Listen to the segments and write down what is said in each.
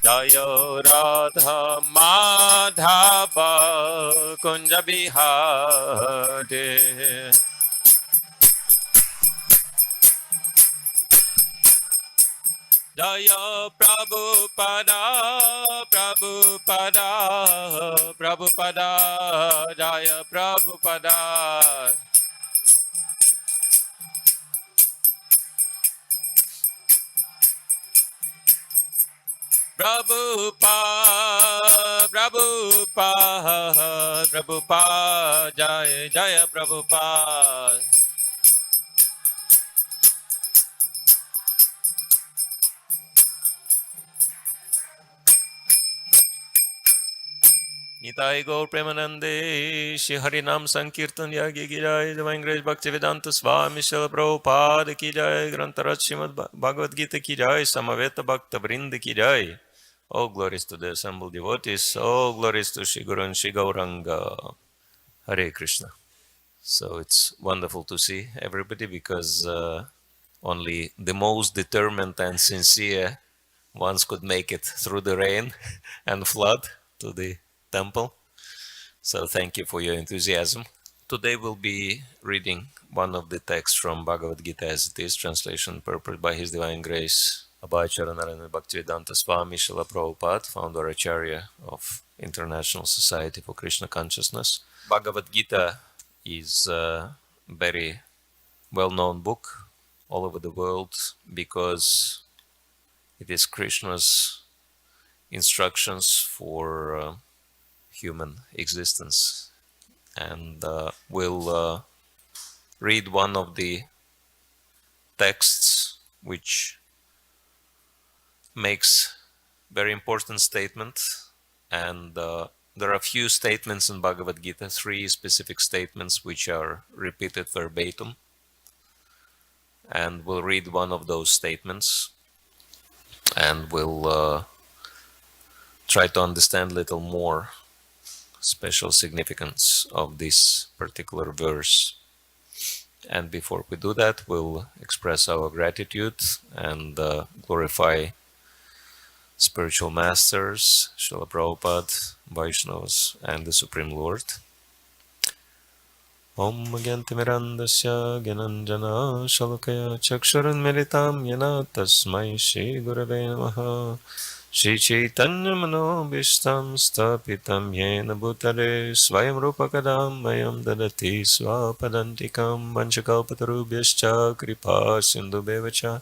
Jaya Radha Madhava Kunja Bihari. Jaya Prabhupada, Prabhupada, Prabhupada, Jaya Prabhupada. Prabhupada, Prabhupada, Prabhupada, Jaya Jaya Prabhupada. Nitai Gaur Premanande, Shri Harinam Sankirtan Yagi Ki Jai, Divine Grace Bhaktivedanta Swami Srila Prabhupada Ki Jai, Grantaraj Srimad Bhagavad-gītā Ki Jai, Samaveta Bhakta Vrinda Ki Jai. All glories to the assembled devotees, all glories to Shri Guru and Shri Gauranga. Hare Krishna. So it's wonderful to see everybody because only the most determined and sincere ones could make it through the rain and flood to the temple. So thank you for your enthusiasm. Today we'll be reading one of the texts from Bhagavad-gītā as it is, translation purport by His Divine Grace Abhacharya Narayana Bhaktivedanta Swami Srila Prabhupada, founder Acharya of International Society for Krishna Consciousness. Bhagavad-gītā is a very well-known book all over the world because it is Krishna's instructions for human existence. And we'll read one of the texts which makes very important statement, and there are a few statements in Bhagavad-gītā, 3 specific statements which are repeated verbatim, and we'll read one of those statements and we'll try to understand a little more special significance of this particular verse. And before we do that, we'll express our gratitude and glorify spiritual masters, Srila Prabhupada, Vaishnavas, and the Supreme Lord. Om Gyantimirandasya Gyananjana Shalakaya Chaksharan Meritam Yana Tasmai Shri Gurave Namaha Shri Chaitanya Manobhishtam Stapitam Yena Bhutale Svayam Rupakadam Mayam Dadati Svapadantikam Vanchakalpatarubhyascha Kripa Sindhu Bevacha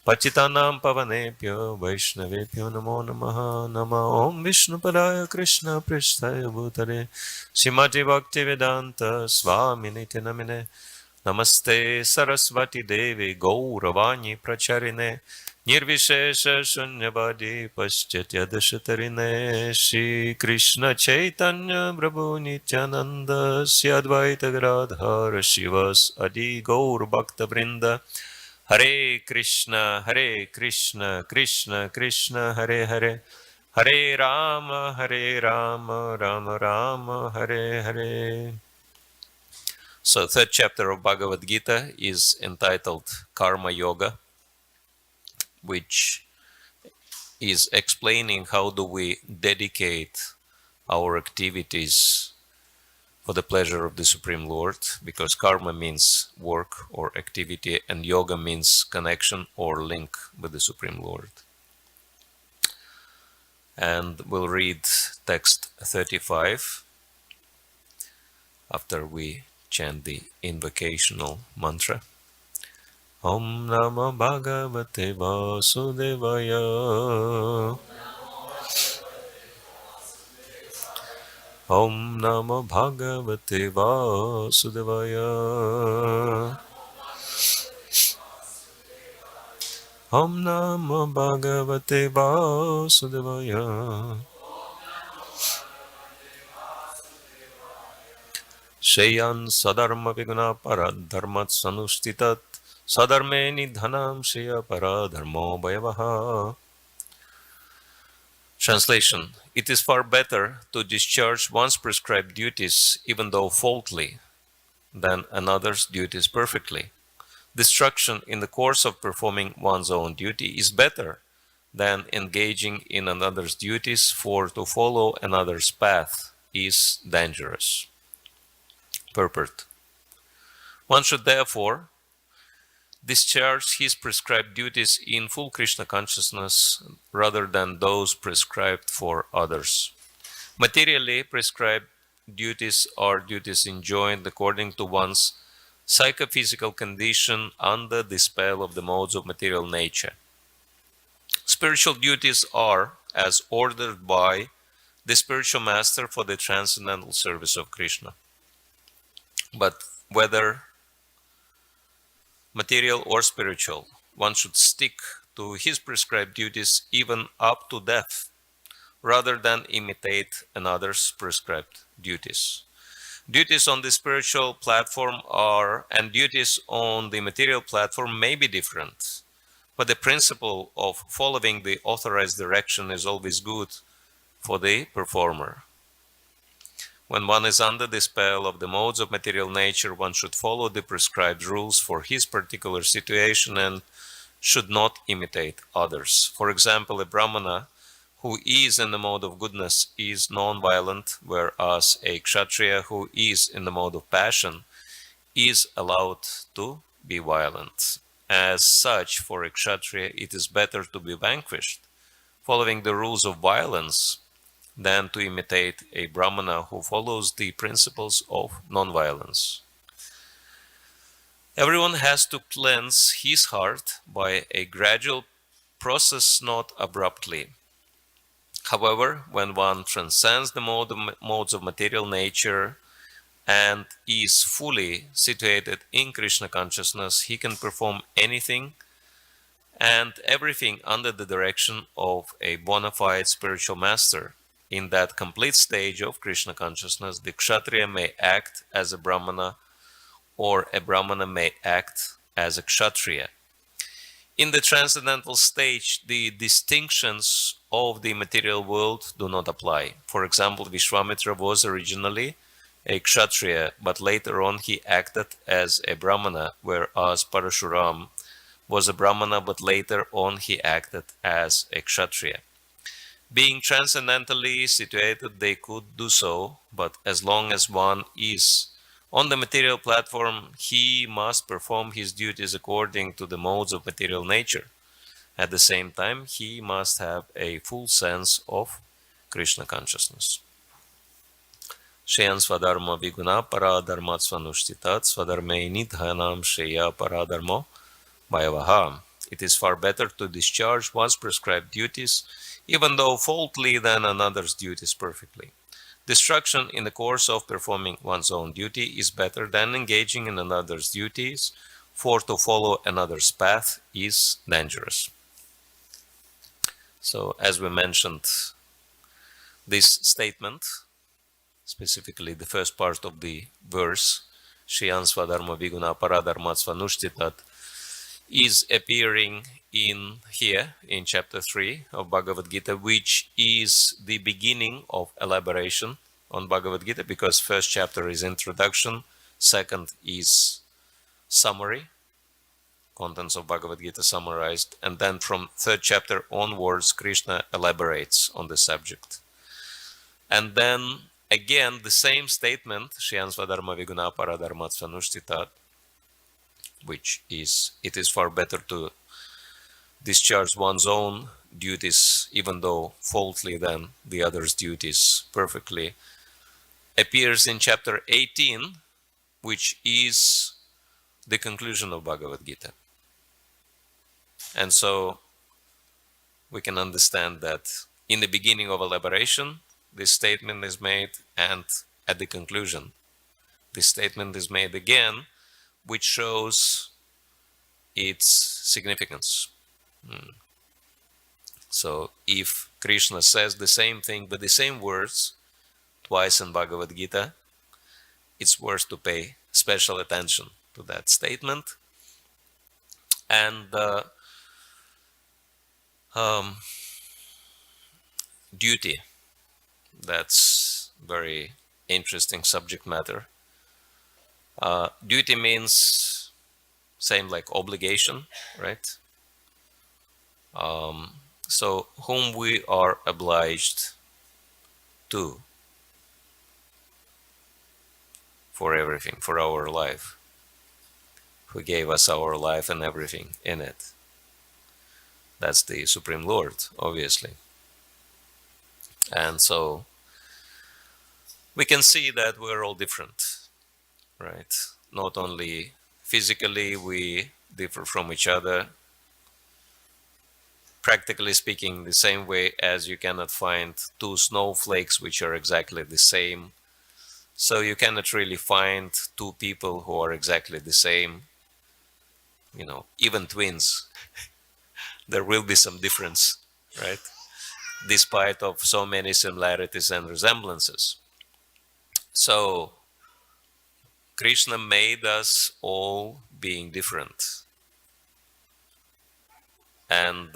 Pachitanam Pavanepyo Vaishnavepyo Namo Namaha Nama Om Vishnupadaya Krishna Pristhaya Bhutale Srimati Bhaktivedanta Swami Niti Namine Namaste Sarasvati Devi Gauravani Pracharine Nirvishesha Shunyavadi Paschatya Dashatarine Shri Krishna Chaitanya Prabhu Nityananda Sri Advaita Gadadhara Shivas Adi Gaur Bhakta Vrinda Hare Krishna, Krishna Krishna, Hare Hare, Hare Rama, Rama Rama, Hare Hare. So, third chapter of Bhagavad-gītā is entitled Karma Yoga, which is explaining how do we dedicate our activities for the pleasure of the Supreme Lord, because karma means work or activity and yoga means connection or link with the Supreme Lord. And we'll read text 35 after we chant the invocational mantra. Om Namo Bhagavate Vasudevaya. Om Namo Bhagavate Vasudevaya. Om Namo Bhagavate Vasudevaya. śreyān sva-dharmo viguṇaḥ parad dharmat sanushtitat sadharme nidhanam śreya paradharmo bhayavaha. Translation: it is far better to discharge one's prescribed duties, even though faultily, than another's duties perfectly. Destruction in the course of performing one's own duty is better than engaging in another's duties, for to follow another's path is dangerous. Purport. One should therefore discharge his prescribed duties in full Krishna consciousness rather than those prescribed for others. Materially prescribed duties are duties enjoined according to one's psychophysical condition under the spell of the modes of material nature. Spiritual duties are as ordered by the spiritual master for the transcendental service of Krishna. But whether material or spiritual, one should stick to his prescribed duties even up to death, rather than imitate another's prescribed duties. Duties on the spiritual platform and duties on the material platform may be different, but the principle of following the authorized direction is always good for the performer. When one is under the spell of the modes of material nature, one should follow the prescribed rules for his particular situation and should not imitate others. For example, a Brahmana who is in the mode of goodness is non-violent, whereas a kshatriya who is in the mode of passion is allowed to be violent. As such, for a kshatriya, it is better to be vanquished, following the rules of violence, than to imitate a Brahmana who follows the principles of non-violence. Everyone has to cleanse his heart by a gradual process, not abruptly. However, when one transcends the modes of material nature and is fully situated in Krishna consciousness, he can perform anything and everything under the direction of a bona fide spiritual master. In that complete stage of Krishna consciousness, the kshatriya may act as a Brahmana, or a Brahmana may act as a kshatriya. In the transcendental stage, the distinctions of the material world do not apply. For example, Vishwamitra was originally a kshatriya, but later on he acted as a Brahmana, whereas Parashuram was a Brahmana, but later on he acted as a kshatriya. Being transcendentally situated, they could do so, but as long as one is on the material platform, he must perform his duties according to the modes of material nature. At the same time, he must have a full sense of Krishna consciousness. śreyān sva-dharmo viguṇaḥ parādharmat svanuştitat svadharme nidhanam śreya parādharmo bhayavaha. It is far better to discharge one's prescribed duties, even though faultily, than another's duties perfectly. Destruction in the course of performing one's own duty is better than engaging in another's duties, for to follow another's path is dangerous. So, as we mentioned, this statement, specifically the first part of the verse, śreyān sva-dharmo viguṇaḥ parādharmat svanuştitat, is appearing in here in chapter 3 of Bhagavad-gītā, which is the beginning of elaboration on Bhagavad-gītā, because first chapter is introduction, second is summary, contents of Bhagavad-gītā summarized, and then from third chapter onwards Krishna elaborates on the subject. And then again the same statement, śreyān sva-dharmo viguṇaḥ parādharmat svanuştitat, which is, it is far better to discharge one's own duties, even though faultily, than the other's duties perfectly, appears in chapter 18, which is the conclusion of Bhagavad-gītā. And so we can understand that in the beginning of elaboration, this statement is made, and at the conclusion, this statement is made again, which shows its significance. So if Krishna says the same thing with the same words twice in Bhagavad-gītā, it's worth to pay special attention to that statement. And duty, that's very interesting subject matter. Duty means same like obligation, right? So, whom we are obliged to for everything, for our life, who gave us our life and everything in it. That's the Supreme Lord, obviously. And so we can see that we're all different, right? Not only physically we differ from each other, practically speaking, the same way as you cannot find two snowflakes which are exactly the same. So you cannot really find two people who are exactly the same, even twins. There will be some difference, right? Despite of so many similarities and resemblances. So Krishna made us all being different. And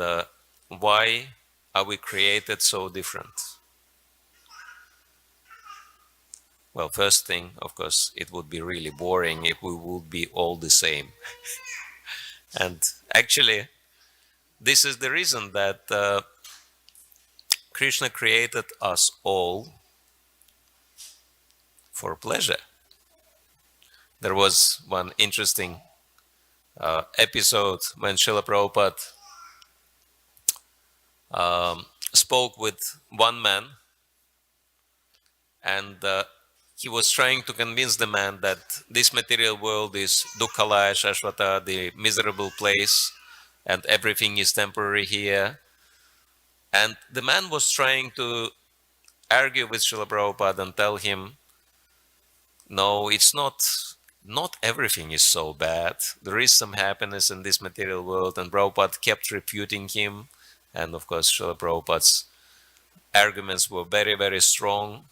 why are we created so different? Well, first thing, of course, it would be really boring if we would be all the same. And actually, this is the reason that Krishna created us all for pleasure. There was one interesting episode when Srila Prabhupada spoke with one man, and he was trying to convince the man that this material world is dukkhalaya shashvata, the miserable place, and everything is temporary here. And the man was trying to argue with Srila Prabhupada and tell him, no, it's not everything is so bad. There is some happiness in this material world. And Prabhupada kept refuting him. And of course, Srila Prabhupada's arguments were very, very strong.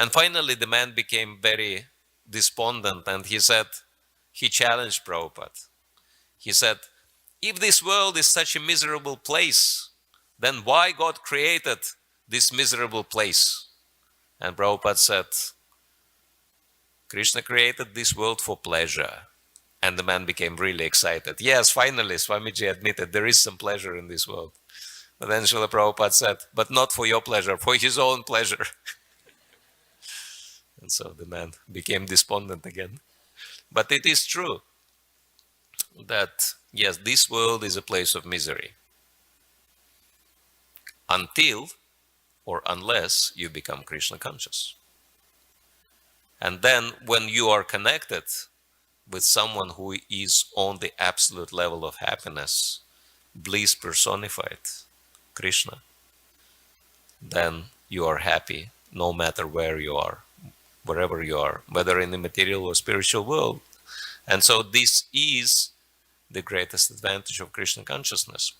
And finally, the man became very despondent, and he challenged Prabhupada. He said, if this world is such a miserable place, then why God created this miserable place? And Prabhupada said, Krishna created this world for pleasure. And the man became really excited. Yes, finally, Swamiji admitted there is some pleasure in this world. But then Srila Prabhupada said, but not for your pleasure, for his own pleasure. And so the man became despondent again. But it is true that, yes, this world is a place of misery. Until or unless you become Krishna conscious. And then when you are connected with someone who is on the absolute level of happiness, bliss personified, Krishna, then you are happy no matter where you are, wherever you are, whether in the material or spiritual world. And so this is the greatest advantage of Krishna consciousness.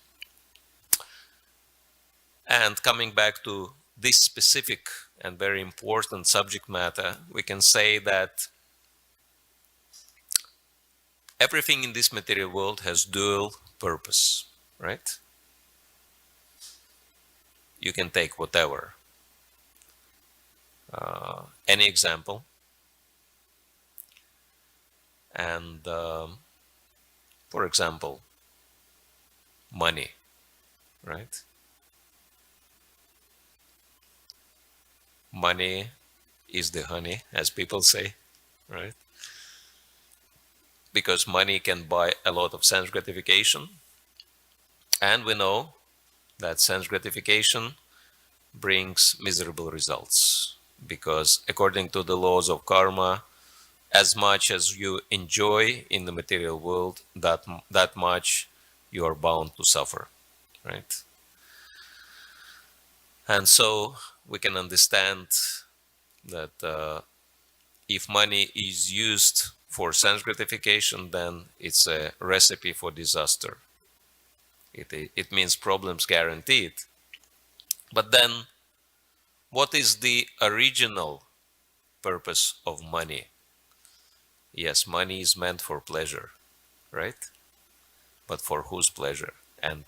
And coming back to this specific and very important subject matter, we can say that everything in this material world has dual purpose, right? You can take whatever. Any example. And for example, money, right? Money is the honey, as people say, right? Because money can buy a lot of sense gratification. And we know that sense gratification brings miserable results. Because according to the laws of karma, as much as you enjoy in the material world, that much you are bound to suffer, right? And so we can understand that if money is used for sense gratification, then it's a recipe for disaster. It means problems guaranteed. But then, what is the original purpose of money? Yes, money is meant for pleasure, right? But for whose pleasure? And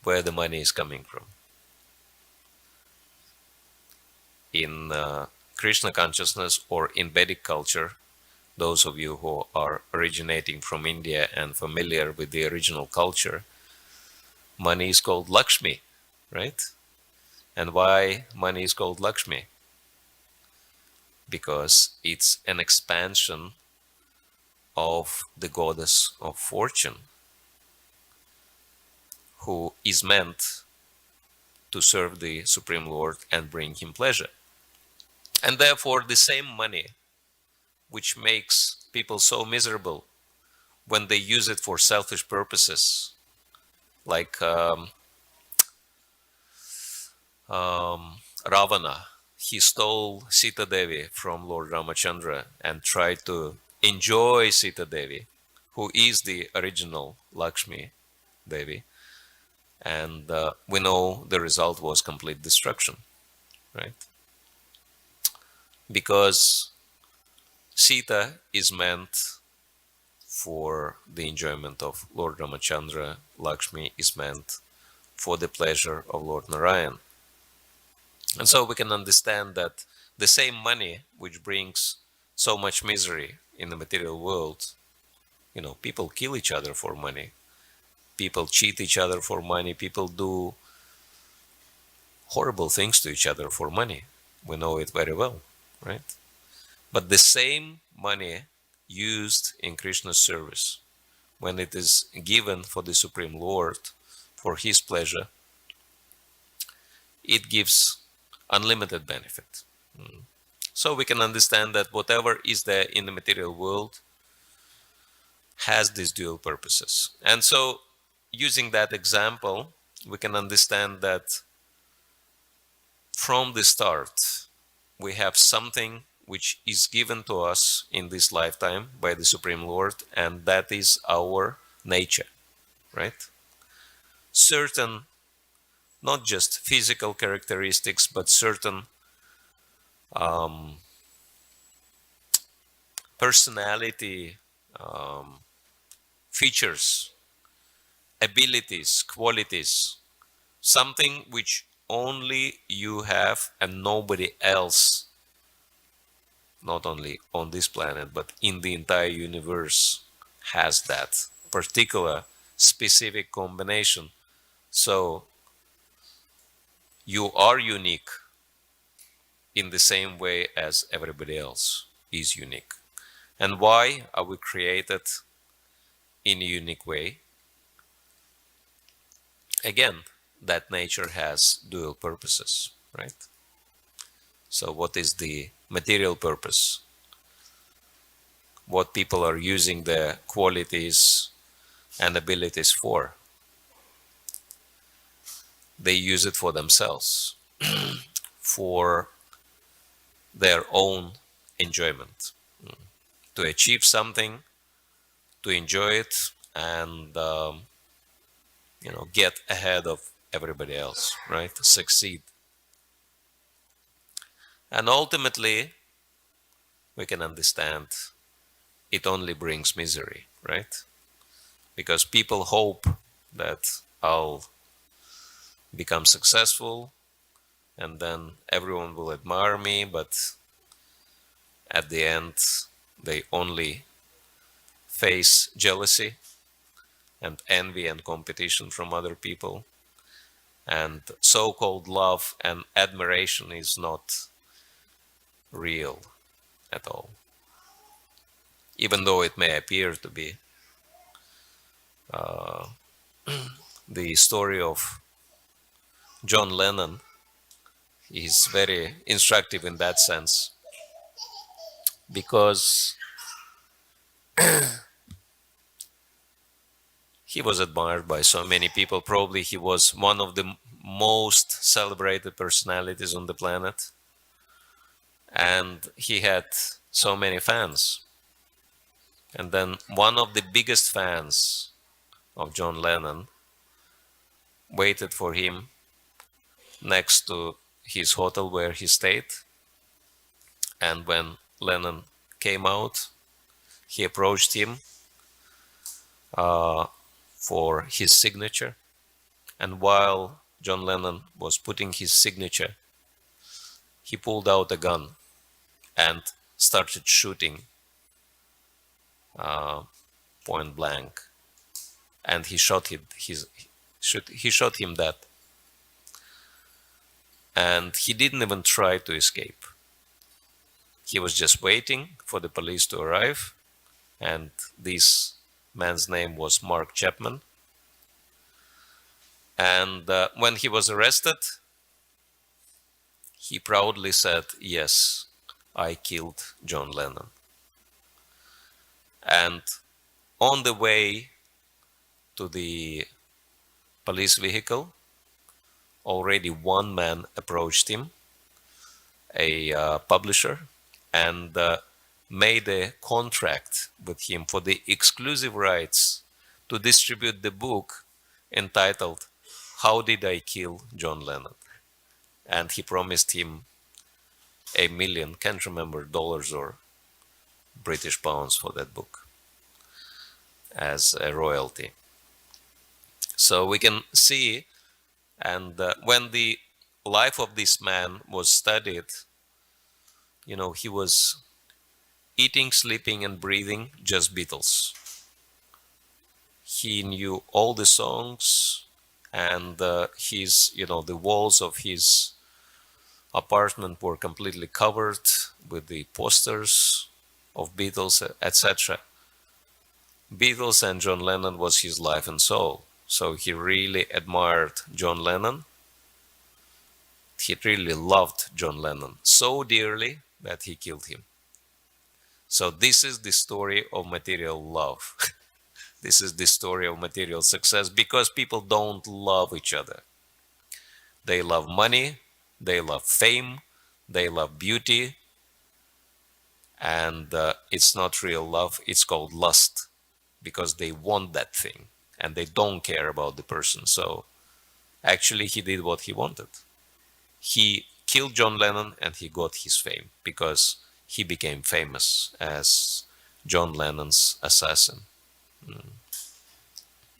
where the money is coming from? In Krishna consciousness or in Vedic culture, those of you who are originating from India and familiar with the original culture, money is called Lakshmi, right? And why money is called Lakshmi? Because it's an expansion of the goddess of fortune, who is meant to serve the Supreme Lord and bring him pleasure. And therefore, the same money which makes people so miserable when they use it for selfish purposes, like Ravana, he stole Sita Devi from Lord Ramachandra and tried to enjoy Sita Devi, who is the original Lakshmi Devi. And we know the result was complete destruction, right? Because Sita is meant for the enjoyment of Lord Ramachandra, Lakshmi is meant for the pleasure of Lord Narayana. And so we can understand that the same money which brings so much misery in the material world, you know, people kill each other for money, people cheat each other for money, people do horrible things to each other for money. We know it very well, right? But the same money used in Krishna's service, when it is given for the Supreme Lord, for his pleasure, it gives unlimited benefit. So we can understand that whatever is there in the material world has these dual purposes. And so, using that example, we can understand that from the start, we have something which is given to us in this lifetime by the Supreme Lord, and that is our nature, right? Certain, not just physical characteristics, but certain personality features, abilities, qualities, something which only you have and nobody else, not only on this planet, but in the entire universe, has that particular specific combination. So you are unique in the same way as everybody else is unique. And why are we created in a unique way? Again, that nature has dual purposes, right? So what is the material purpose? What people are using their qualities and abilities for? They use it for themselves, for their own enjoyment, to achieve something, to enjoy it, and get ahead of everybody else, right? Succeed. And ultimately, we can understand it only brings misery, right? Because people hope that I'll become successful and then everyone will admire me, but at the end, they only face jealousy and envy and competition from other people. And so-called love and admiration is not real at all, even though it may appear to be. The story of John Lennon is very instructive in that sense, because he was admired by so many people. Probably he was one of the most celebrated personalities on the planet, and he had so many fans. And then one of the biggest fans of John Lennon waited for him next to his hotel where he stayed. And when Lennon came out, he approached him for his signature. And while John Lennon was putting his signature, he pulled out a gun and started shooting point blank. And he shot him dead. and he didn't even try to escape. He was just waiting for the police to arrive, and this man's name was Mark Chapman. And when he was arrested, he proudly said, "Yes, I killed John Lennon." And on the way to the police vehicle, already one man approached him, a publisher, and made a contract with him for the exclusive rights to distribute the book entitled "How Did I Kill John Lennon?" And he promised him $1 million, can't remember dollars or British pounds, for that book as a royalty. So we can see, and when the life of this man was studied, he was eating, sleeping, and breathing just Beatles. He knew all the songs, and the walls of his apartment were completely covered with the posters of Beatles, etc. Beatles and John Lennon was his life and soul. So he really admired John Lennon. He really loved John Lennon so dearly that he killed him. So this is the story of material love. This is the story of material success, because people don't love each other. They love money, they love fame, they love beauty, and it's not real love, it's called lust, because they want that thing and they don't care about the person. So actually he did what he wanted. He killed John Lennon and he got his fame, because he became famous as John Lennon's assassin.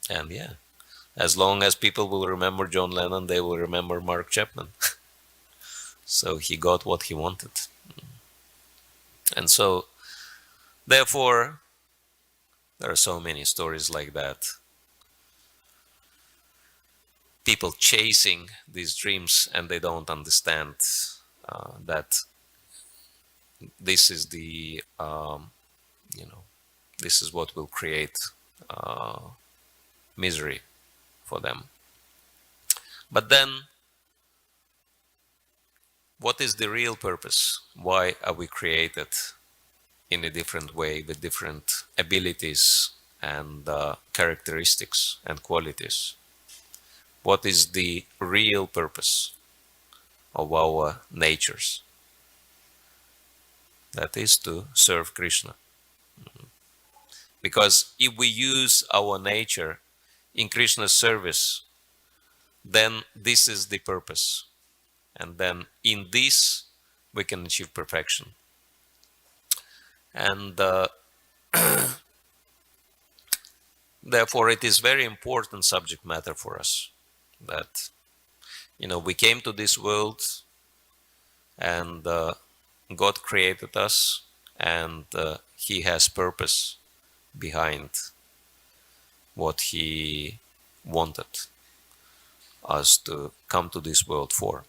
And yeah, as long as people will remember John Lennon, they will remember Mark Chapman. So he got what he wanted. And so, therefore, there are so many stories like that. People chasing these dreams, and they don't understand that this is the, this is what will create misery for them. But then, what is the real purpose? Why are we created in a different way, with different abilities and characteristics and qualities? What is the real purpose of our natures? That is to serve Krishna. Because if we use our nature in Krishna's service, then this is the purpose. And then in this, we can achieve perfection. And therefore, it is very important subject matter for us, that, we came to this world, and God created us, and He has purpose behind what He wanted us to come to this world for.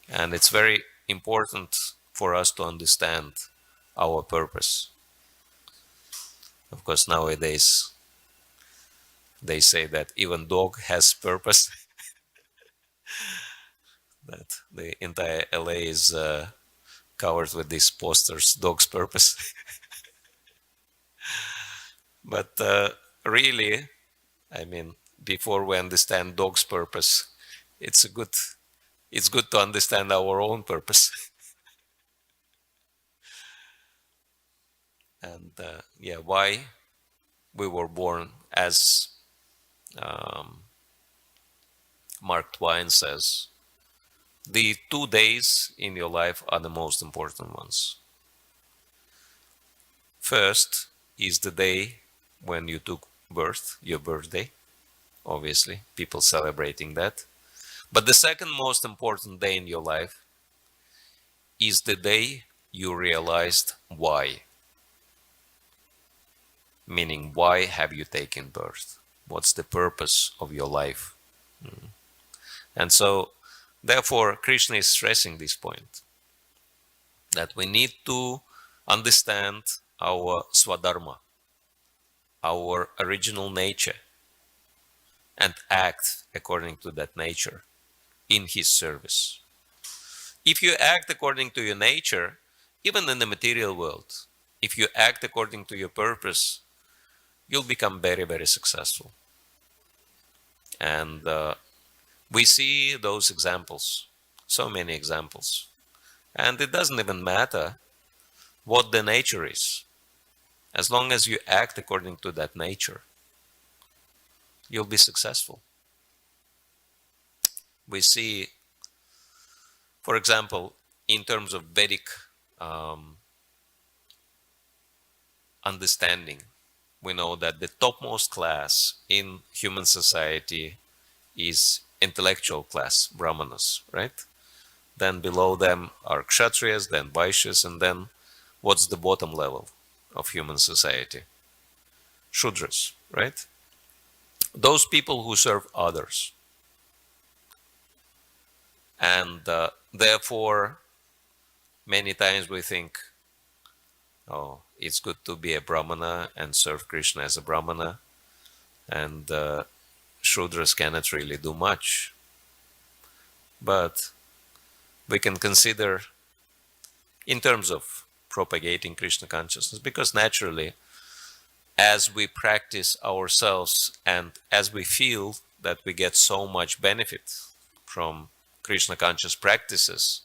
And it's very important for us to understand our purpose. Of course, nowadays they say that even dog has purpose. That the entire LA is covered with these posters, dog's purpose. But really, before we understand dog's purpose, it's good to understand our own purpose. And why we were born, as Mark Twain says, the 2 days in your life are the most important ones. First is the day when you took birth, your birthday. Obviously, people celebrating that. But the second most important day in your life is the day you realized why. Meaning, why have you taken birth? What's the purpose of your life? And so Therefore, Krishna is stressing this point, that we need to understand our sva-dharmo, our original nature, and act according to that nature in his service. If you act according to your nature, even in the material world, if you act according to your purpose, you'll become very, very successful. And we see those examples, so many examples. And it doesn't even matter what the nature is. As long as you act according to that nature, you'll be successful. We see, for example, in terms of Vedic understanding, we know that the topmost class in human society is intellectual class, brahmanas, right? Then below them are kshatriyas, then vaishyas, and then what's the bottom level of human society? Shudras, right? Those people who serve others. And therefore, many times we think, oh, it's good to be a brahmana and serve Krishna as a brahmana, and Shudras cannot really do much. But we can consider in terms of propagating Krishna consciousness, because naturally, as we practice ourselves and as we feel that we get so much benefit from Krishna conscious practices,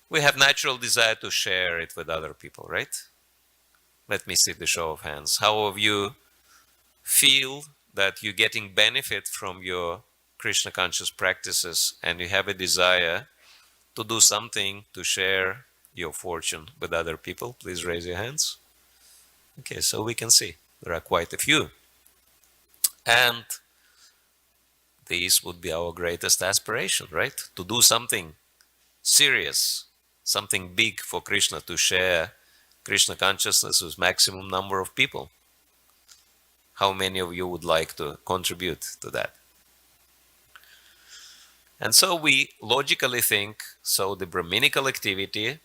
we have natural desire to share it with other people, right? Let me see the show of hands. How of you feel that you're getting benefit from your Krishna conscious practices and you have a desire to do something to share your fortune with other people? Please raise your hands. Okay, so we can see there are quite a few. And this would be our greatest aspiration, right? To do something serious, something big for Krishna, to share Krishna consciousness with maximum number of people. How many of you would like to contribute to that? And so we logically think, so the Brahminical activity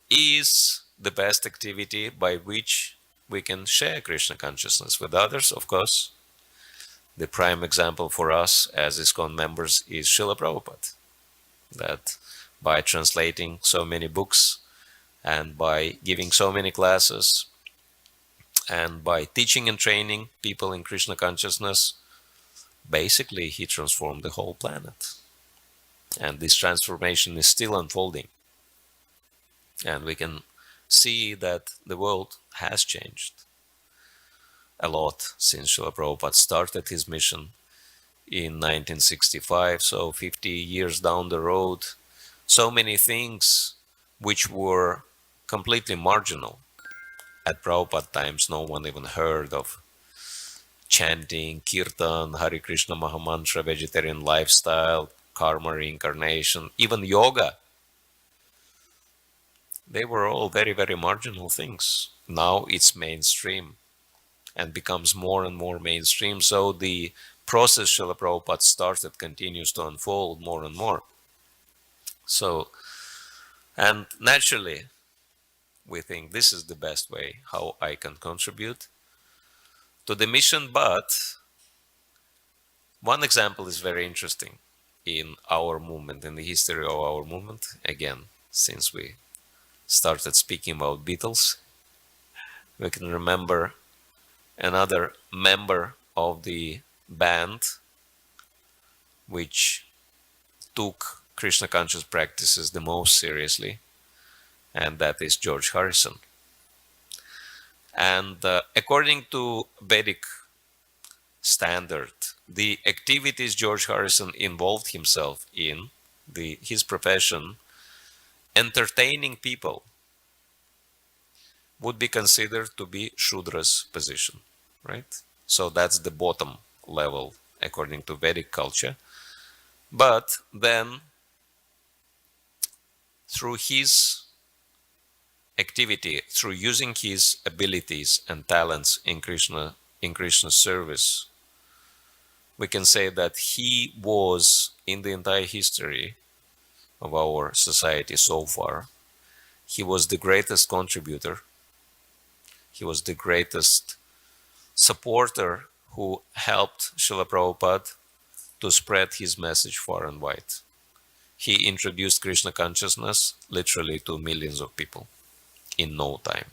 is the best activity by which we can share Krishna consciousness with others. Of course, the prime example for us as ISKCON members is Srila Prabhupada, that by translating so many books and by giving so many classes and by teaching and training people in Krishna consciousness, basically he transformed the whole planet. And this transformation is still unfolding. And we can see that the world has changed a lot since Srila Prabhupada started his mission in 1965. So 50 years down the road, so many things which were completely marginal. At Prabhupada times, no one even heard of chanting, Kirtan, Hare Krishna Mahamantra, vegetarian lifestyle, karma, reincarnation, even yoga. They were all very, very marginal things. Now it's mainstream and becomes more and more mainstream. So the process Srila Prabhupada started continues to unfold more and more. So, and naturally, we think this is the best way how I can contribute to the mission. But one example is very interesting in our movement, in the history of our movement. Again, since we started speaking about Beatles, we can remember another member of the band which took Krishna conscious practices the most seriously, and that is George Harrison. And according to Vedic standard, the activities George Harrison involved himself in, his profession, entertaining people, would be considered to be Shudra's position, right? So that's the bottom level according to Vedic culture. But then, through his activity, through using his abilities and talents in Krishna's service, we can say that he was, in the entire history of our society so far, he was the greatest contributor. He was the greatest supporter who helped Srila Prabhupada to spread his message far and wide. He introduced Krishna consciousness literally to millions of people in no time.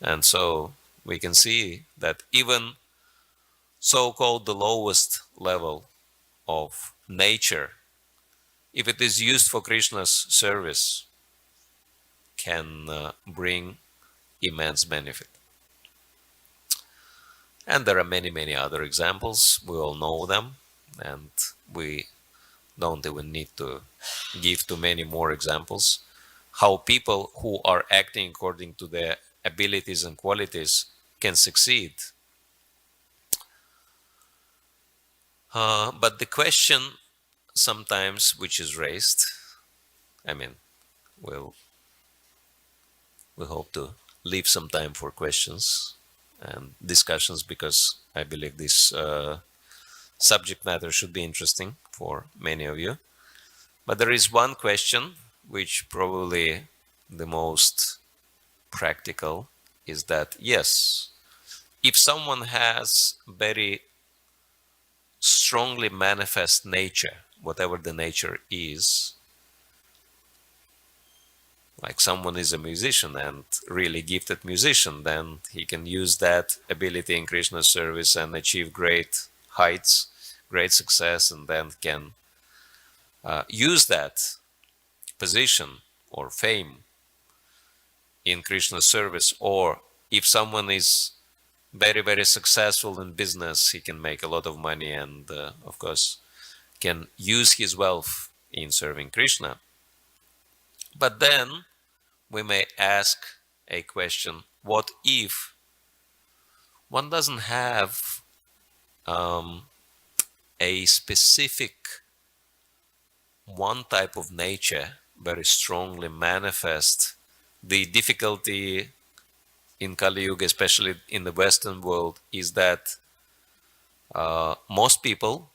And so we can see that even so-called the lowest level of nature, if it is used for Krishna's service, can bring immense benefit. And there are many, many other examples. We all know them, and we don't even need to give too many more examples. How people who are acting according to their abilities and qualities can succeed. But the question sometimes which is raised, I mean, we hope to leave some time for questions and discussions, because I believe this subject matter should be interesting for many of you. But there is one question which probably the most practical is that, yes, if someone has very strongly manifest nature, whatever the nature is, like someone is a musician and really gifted musician, then he can use that ability in Krishna's service and achieve great heights, great success, and then can use that position or fame in Krishna's service. Or if someone is very, very successful in business, he can make a lot of money and, of course, can use his wealth in serving Krishna. But then we may ask a question, what if one doesn't have a specific one type of nature very strongly manifest? The difficulty in Kali Yuga, especially in the Western world, is that most people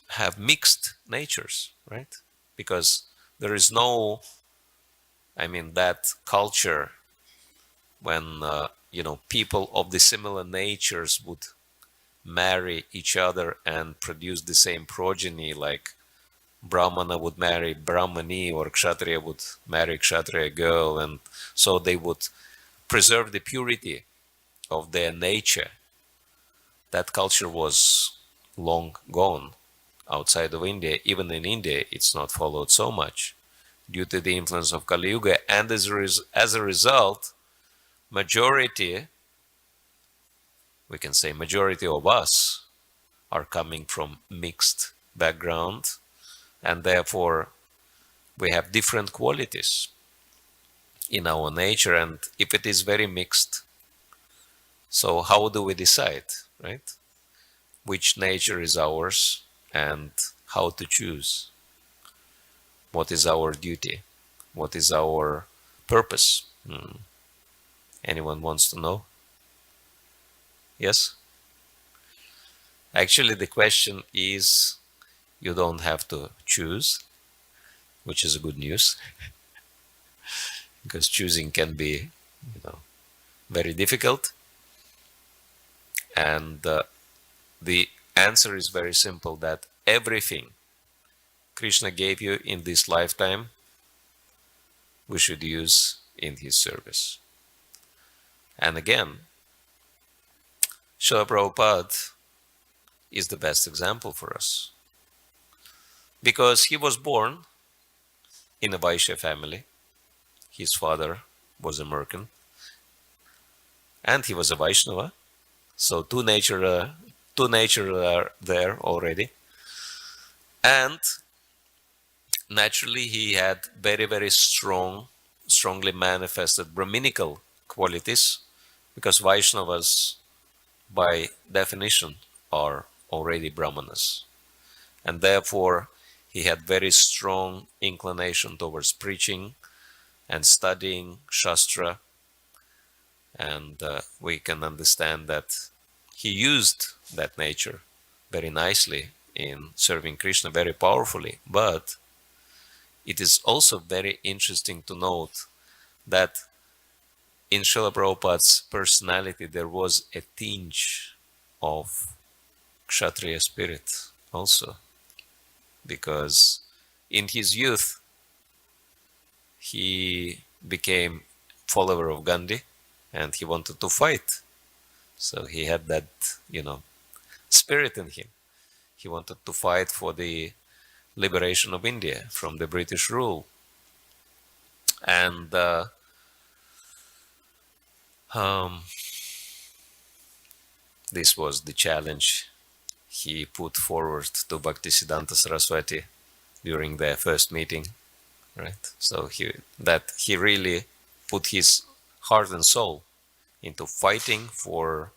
have mixed natures, right? Because there is no, that culture when, people of the similar natures would marry each other and produce the same progeny, like Brahmana would marry Brahmani or Kshatriya would marry Kshatriya girl, and so they would preserve the purity of their nature. That culture was long gone outside of India. Even in India, it's not followed so much due to the influence of Kali Yuga. And as a result, majority, we can say majority of us are coming from mixed background, and therefore we have different qualities in our nature. And if it is very mixed, so how do we decide, right? Which nature is ours and how to choose? What is our duty? What is our purpose? Anyone wants to know? Yes? Actually, the question is, you don't have to choose, which is a good news, because choosing can be, very difficult. And the answer is very simple, that everything Krishna gave you in this lifetime, we should use in his service. And again, Srila Prabhupada is the best example for us, because he was born in a Vaishya family. His father was a merchant, and he was a Vaishnava. So two nature are there already. And naturally, he had very, very strongly manifested Brahminical qualities, because Vaishnavas, by definition, are already Brahmanas. And therefore, he had very strong inclination towards preaching and studying Shastra. And we can understand that he used that nature very nicely in serving Krishna very powerfully. But it is also very interesting to note that in Srila Prabhupada's personality there was a tinge of kshatriya spirit also, because in his youth he became follower of Gandhi and he wanted to fight. So he had that, spirit in him. He wanted to fight for the liberation of India from the British rule. And this was the challenge he put forward to Bhaktisiddhanta Saraswati during their first meeting, right? So he really put his heart and soul into fighting for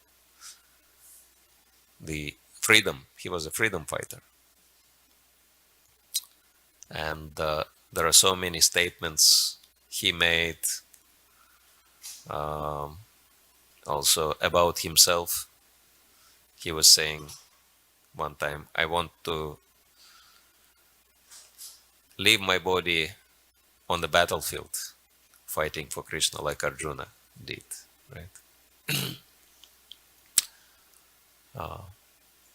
the freedom. He was a freedom fighter. And there are so many statements he made also about himself. He was saying one time, I want to leave my body on the battlefield fighting for Krishna like Arjuna did, right?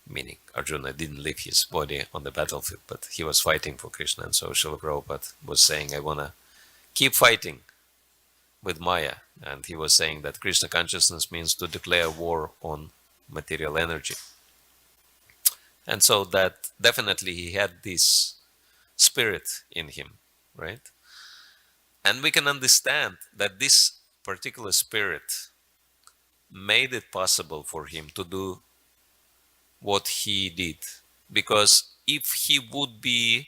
Meaning Arjuna didn't leave his body on the battlefield, but he was fighting for Krishna. And so Srila Prabhupada was saying, I want to keep fighting with Maya. And he was saying that Krishna consciousness means to declare war on material energy. And so that definitely he had this spirit in him, right? And we can understand that this particular spirit made it possible for him to do what he did. Because if he would be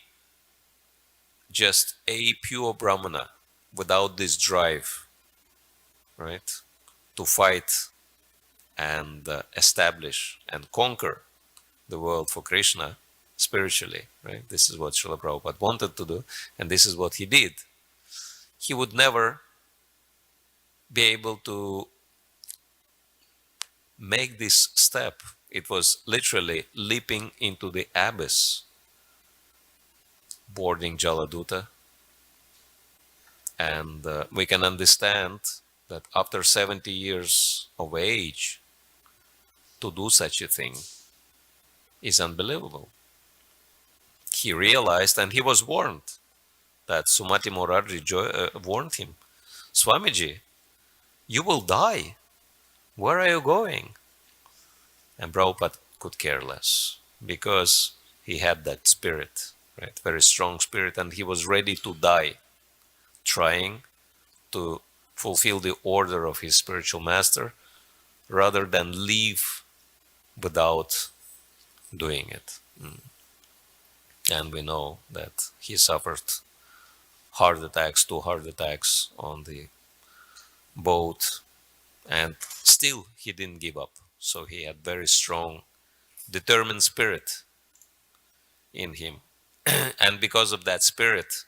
just a pure Brahmana without this drive, right, to fight and establish and conquer the world for Krishna spiritually, right? This is what Srila Prabhupada wanted to do, and this is what he did. He would never be able to make this step. It was literally leaping into the abyss, boarding Jaladuta. And we can understand that after 70 years of age, to do such a thing is unbelievable. He realized, and he was warned, that Sumati Morarji warned him, Swamiji, you will die. Where are you going? And Prabhupada could care less, because he had that spirit, right? Very strong spirit, and he was ready to die, trying to fulfill the order of his spiritual master, rather than leave without doing it. And we know that he suffered two heart attacks on the boat, and still he didn't give up. So he had very strong, determined spirit in him. And because of that spirit,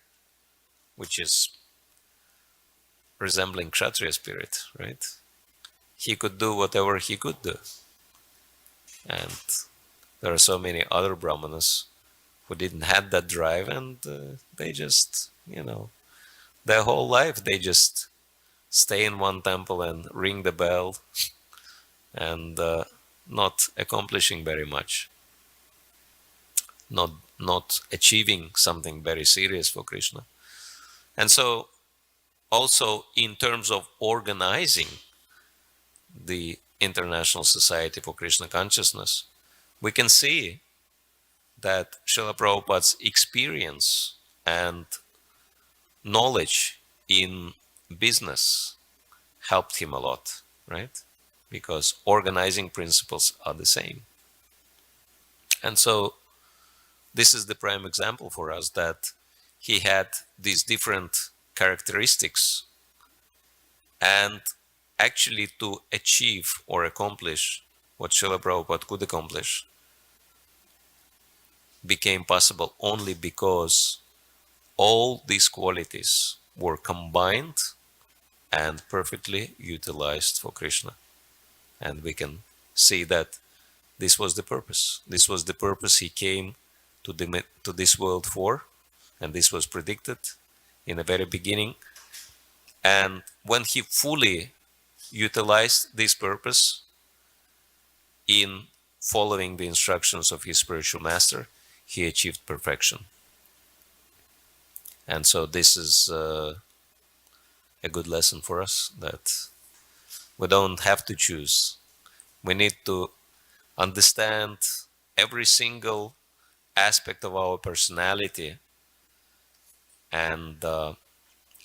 which is resembling kshatriya spirit, right, he could do whatever he could do. And there are so many other brahmanas who didn't have that drive, and they just, their whole life they just stay in one temple and ring the bell and not accomplishing very much, not achieving something very serious for Krishna. And so also in terms of organizing the International Society for Krishna Consciousness, we can see that Srila Prabhupada's experience and knowledge in business helped him a lot, right? Because organizing principles are the same. And so this is the prime example for us, that he had these different characteristics, and actually to achieve or accomplish what Srila Prabhupada could accomplish became possible only because all these qualities were combined and perfectly utilized for Krishna. And we can see that this was the purpose. This was the purpose he came to this world for, and this was predicted in the very beginning. And when he fully utilized this purpose in following the instructions of his spiritual master, he achieved perfection. And so this is a good lesson for us, that we don't have to choose. We need to understand every single aspect of our personality and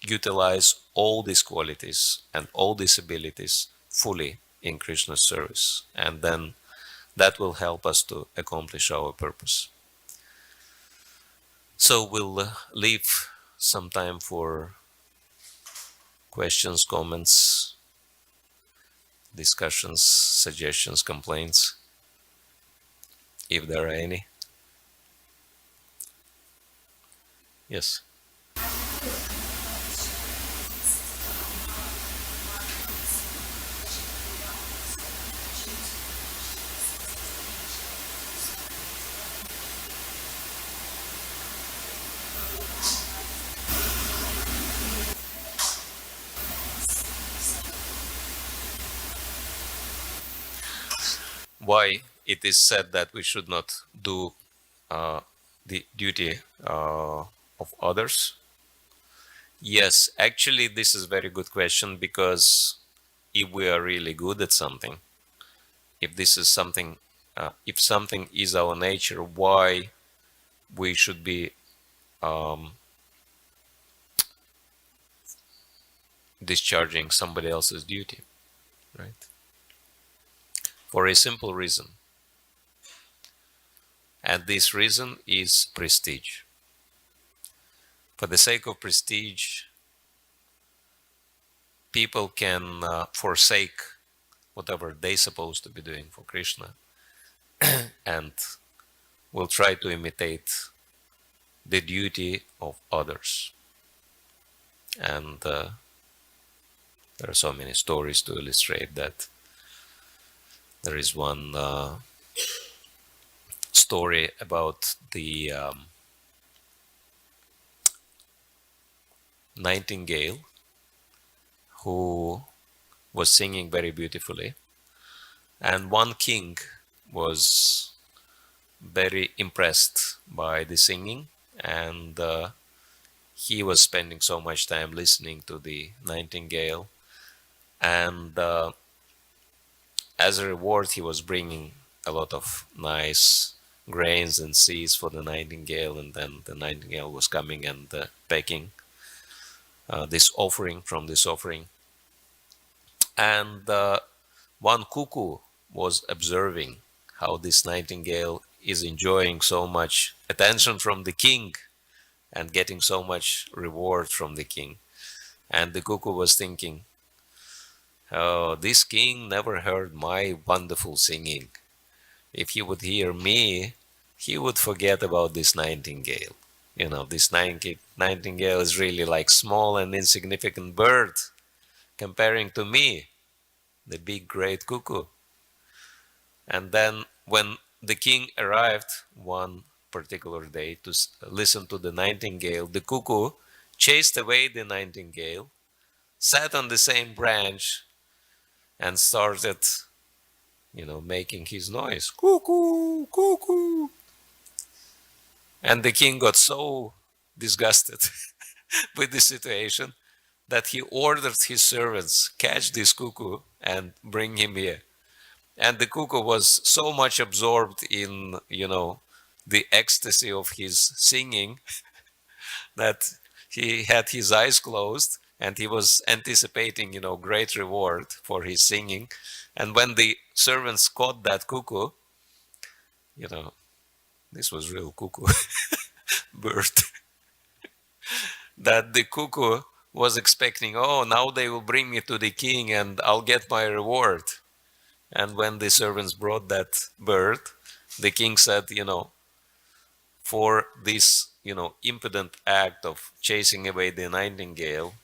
utilize all these qualities and all these abilities fully in Krishna's service. And then that will help us to accomplish our purpose. So we'll leave some time for questions, comments, discussions, suggestions, complaints, if there are any. Yes. Why it is said that we should not do the duty of others? Yes, actually this is a very good question, because if we are really good at something, if this is something, if something is our nature, why we should be discharging somebody else's duty, right? For a simple reason. And this reason is prestige. For the sake of prestige, people can forsake whatever they're supposed to be doing for Krishna and will try to imitate the duty of others. And there are so many stories to illustrate that. There is one story about the nightingale who was singing very beautifully, and one king was very impressed by the singing, and he was spending so much time listening to the nightingale, and as a reward he was bringing a lot of nice grains and seeds for the nightingale, and then the nightingale was coming and pecking this offering from this offering. And one cuckoo was observing how this nightingale is enjoying so much attention from the king and getting so much reward from the king. And the cuckoo was thinking, oh, this king never heard my wonderful singing. If he would hear me, he would forget about this nightingale. You know, this nightingale is really like small and insignificant bird comparing to me, the big great cuckoo. And then when the king arrived one particular day to listen to the nightingale, the cuckoo chased away the nightingale, sat on the same branch, and started, you know, making his noise, cuckoo, cuckoo. And the king got so disgusted with the situation that he ordered his servants catch this cuckoo and bring him here. And the cuckoo was so much absorbed in, you know, the ecstasy of his singing that he had his eyes closed and he was anticipating, you know, great reward for his singing. And when the servants caught that cuckoo, you know, this was real cuckoo bird, that the cuckoo was expecting, oh, now they will bring me to the king and I'll get my reward. And when the servants brought that bird, the king said, you know, for this, you know, impudent act of chasing away the nightingale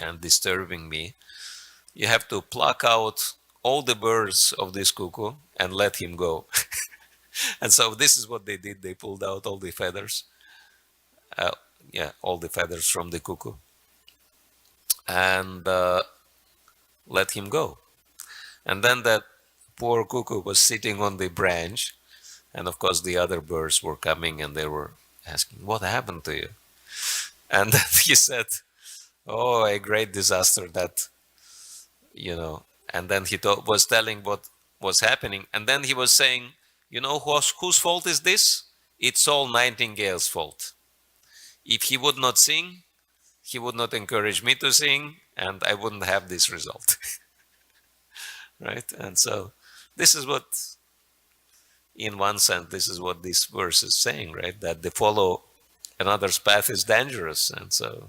and disturbing me, you have to pluck out all the birds of this cuckoo and let him go. And so this is what they did. They pulled out all the feathers. All the feathers from the cuckoo. And let him go. And then that poor cuckoo was sitting on the branch. And of course the other birds were coming and they were asking, what happened to you? And then he said, oh, a great disaster that, and then he was telling what was happening. And then he was saying, whose fault is this? It's all Nightingale's fault. If he would not sing, he would not encourage me to sing, and I wouldn't have this result. Right? And so this is what, in one sense, this is what this verse is saying, right? That to follow another's path is dangerous. And so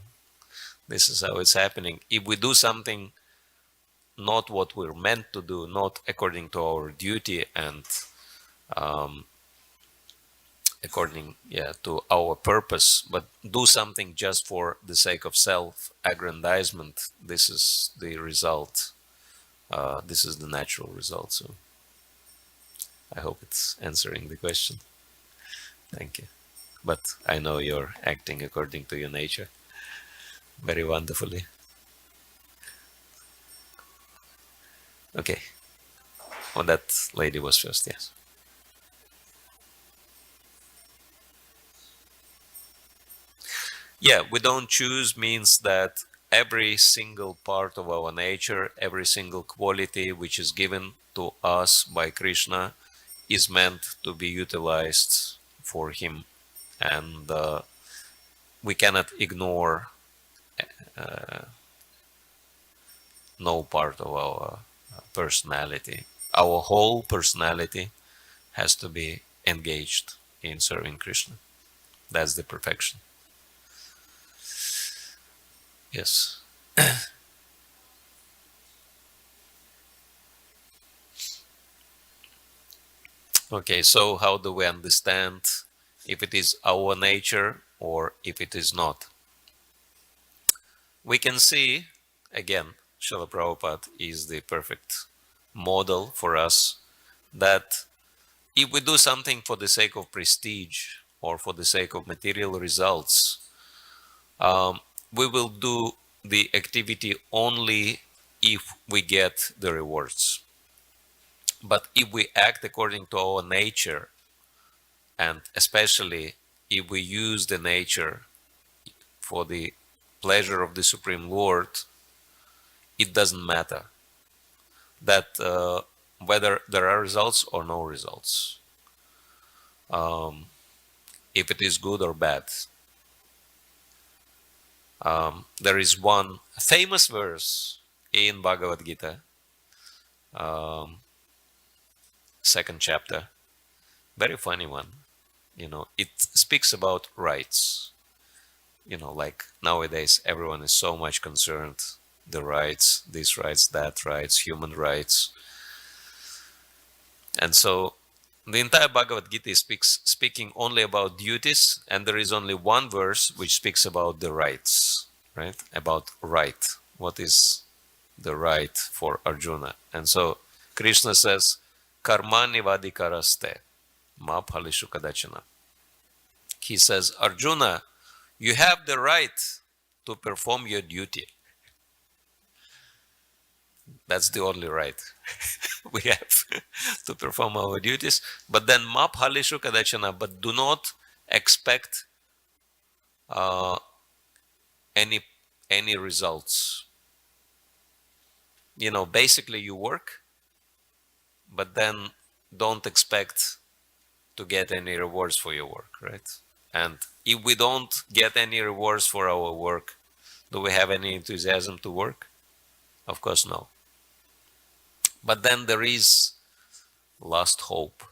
this is how it's happening. If we do something not what we're meant to do, not according to our duty and according to our purpose, but do something just for the sake of self-aggrandizement, this is the result. This is the natural result. So I hope it's answering the question. Thank you. But I know you're acting according to your nature very wonderfully. Okay. Well, that lady was first, yes. Yeah, we don't choose means that every single part of our nature, every single quality which is given to us by Krishna is meant to be utilized for him. And we cannot ignore no part of our personality. Our whole personality has to be engaged in serving Krishna. That's the perfection. Yes. Okay, so how do we understand if it is our nature or if it is not? We can see, again, Srila Prabhupada is the perfect model for us, that if we do something for the sake of prestige or for the sake of material results, we will do the activity only if we get the rewards. But if we act according to our nature, and especially if we use the nature for the pleasure of the Supreme Lord, it doesn't matter that whether there are results or no results, if it is good or bad. There is one famous verse in Bhagavad-gītā, 2nd chapter, very funny one. It speaks about rights. Like nowadays, everyone is so much concerned, the rights, these rights, that rights, human rights. And so the entire Bhagavad-gītā is speaking only about duties, and there is only one verse which speaks about the rights, right? About right. What is the right for Arjuna? And so Krishna says, Karmani vadikaraste, ma phalishu kadachana. He says, Arjuna, you have the right to perform your duty. That's the only right we have to perform our duties. But then ma phalishu kadachana, but do not expect any results. Basically you work, but then don't expect to get any rewards for your work, right? And if we don't get any rewards for our work, do we have any enthusiasm to work? Of course, no. But then there is last hope.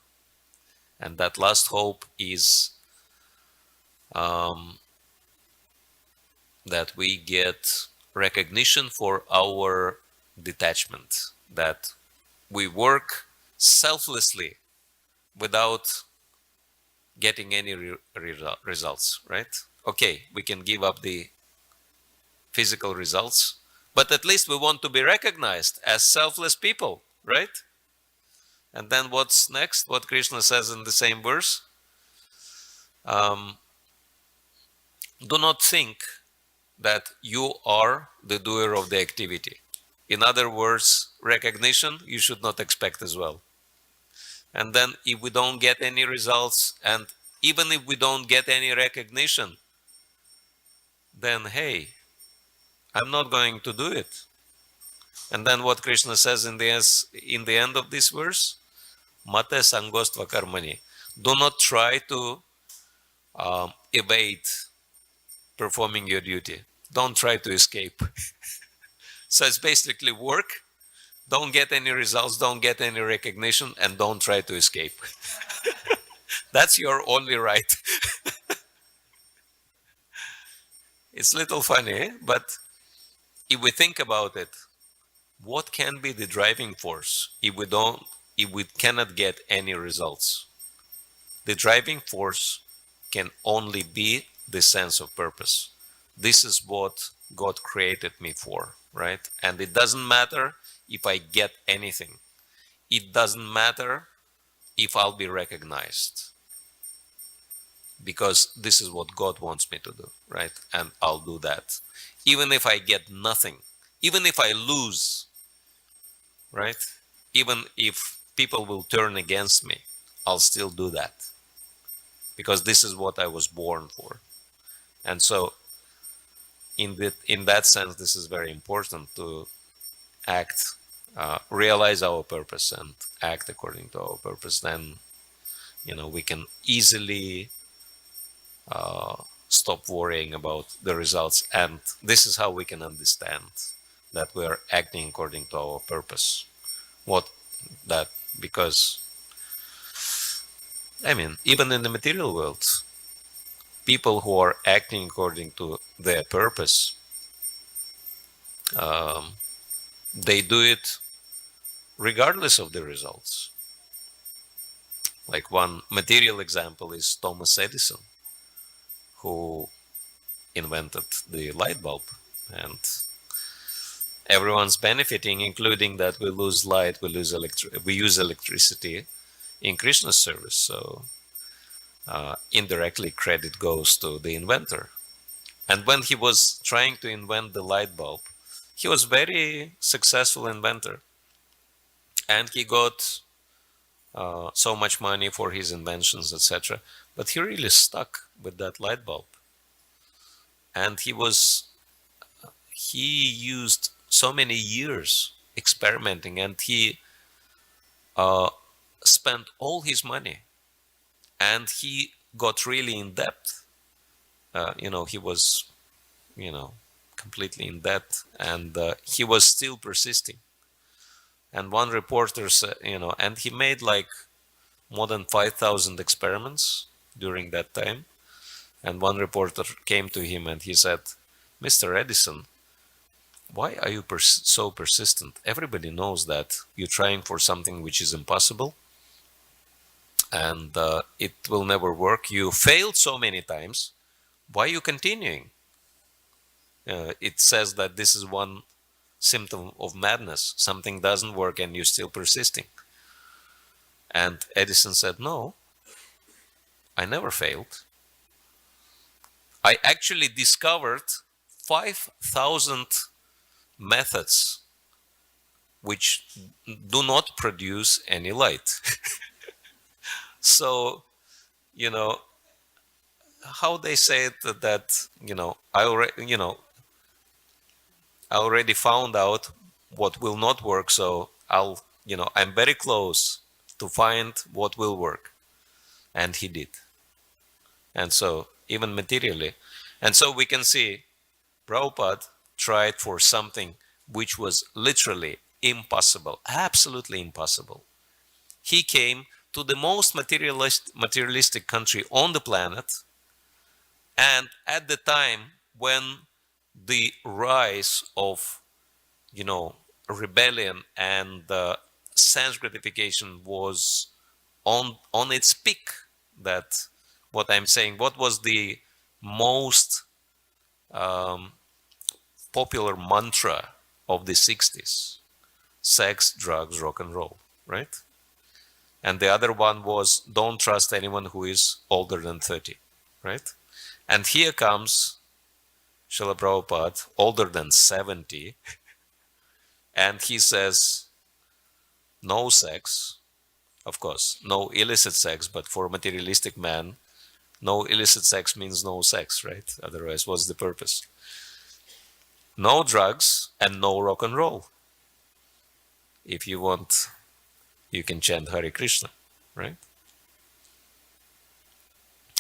And that last hope is that we get recognition for our detachment, that we work selflessly without getting any results, right? Okay, we can give up the physical results, but at least we want to be recognized as selfless people. right? And then what's next? What Krishna says in the same verse? Do not think that you are the doer of the activity. In other words, recognition you should not expect as well. And then if we don't get any results, and even if we don't get any recognition, then hey, I'm not going to do it. And then what Krishna says in the end of this verse, Mate sangostva karmani. Do not try to evade performing your duty. Don't try to escape. So it's basically work, don't get any results, don't get any recognition, and don't try to escape. That's your only right. It's a little funny, but if we think about it, what can be the driving force if we cannot get any results? The driving force can only be the sense of purpose. This is what God created me for, right? And it doesn't matter if I get anything. It doesn't matter if I'll be recognized, because this is what God wants me to do, right? And I'll do that. Even if I get nothing, even if I lose, right? Even if people will turn against me, I'll still do that, because this is what I was born for. And so in that sense, this is very important to act, realize our purpose and act according to our purpose. Then, we can easily stop worrying about the results. And this is how we can understand that we are acting according to our purpose. Because, even in the material world, people who are acting according to their purpose, they do it regardless of the results. Like one material example is Thomas Edison, who invented the light bulb, and everyone's benefiting, including that we lose light, we use electricity in Krishna's service. So indirectly credit goes to the inventor. And when he was trying to invent the light bulb, he was very successful inventor, and he got so much money for his inventions, etc. But he really stuck with that light bulb, and he used so many years experimenting, and he spent all his money, and he got really in debt. He was, completely in debt, and he was still persisting. And one reporter said, and he made like more than 5,000 experiments during that time. And one reporter came to him and he said, "Mr. Edison, why are you so persistent? Everybody knows that you're trying for something which is impossible, and it will never work. You failed so many times. Why are you continuing? It says that this is one symptom of madness. Something doesn't work and you're still persisting." And Edison said, "No, I never failed. I actually discovered 5,000 methods which do not produce any light." So, how they say it, that, I already found out what will not work, so I'm very close to find what will work. And he did. And so, even materially. And so we can see Prabhupada tried for something which was literally impossible, absolutely impossible. He came to the most materialistic country on the planet, and at the time when the rise of, rebellion and sense gratification was on its peak, that what I'm saying, what was the most popular mantra of the 60s? sex, drugs, rock and roll, right? And the other one was don't trust anyone who is older than 30, right? And here comes Srila Prabhupada, older than 70, and he says, no sex, of course, no illicit sex, but for a materialistic man, no illicit sex means no sex, right? Otherwise, what's the purpose? No drugs and no rock and roll. If you want, you can chant Hare Krishna, right?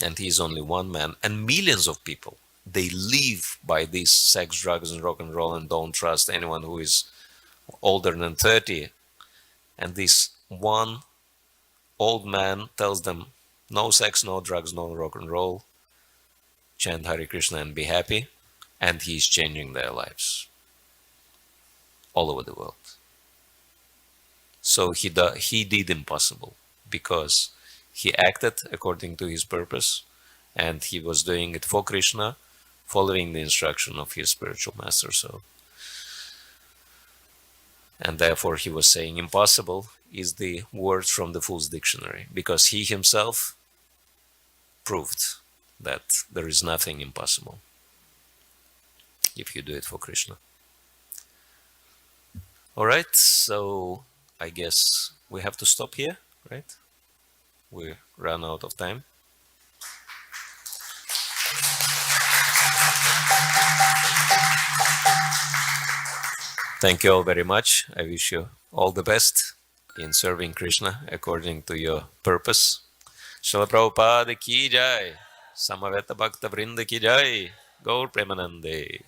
And he's only one man, and millions of people, they live by these sex, drugs, and rock and roll and don't trust anyone who is older than 30. And this one old man tells them, no sex, no drugs, no rock and roll, chant Hare Krishna and be happy. And he's changing their lives all over the world. So he did impossible because he acted according to his purpose, and he was doing it for Krishna, following the instruction of his spiritual master. So, and therefore he was saying impossible is the word from the Fool's Dictionary, because he himself proved that there is nothing impossible if you do it for Krishna. All right, so I guess we have to stop here, right? We ran out of time. Thank you all very much. I wish you all the best in serving Krishna according to your purpose. Srila Prabhupada ki jai, Samaveta Bhakta Vrinda ki jai, Gaur Premanande.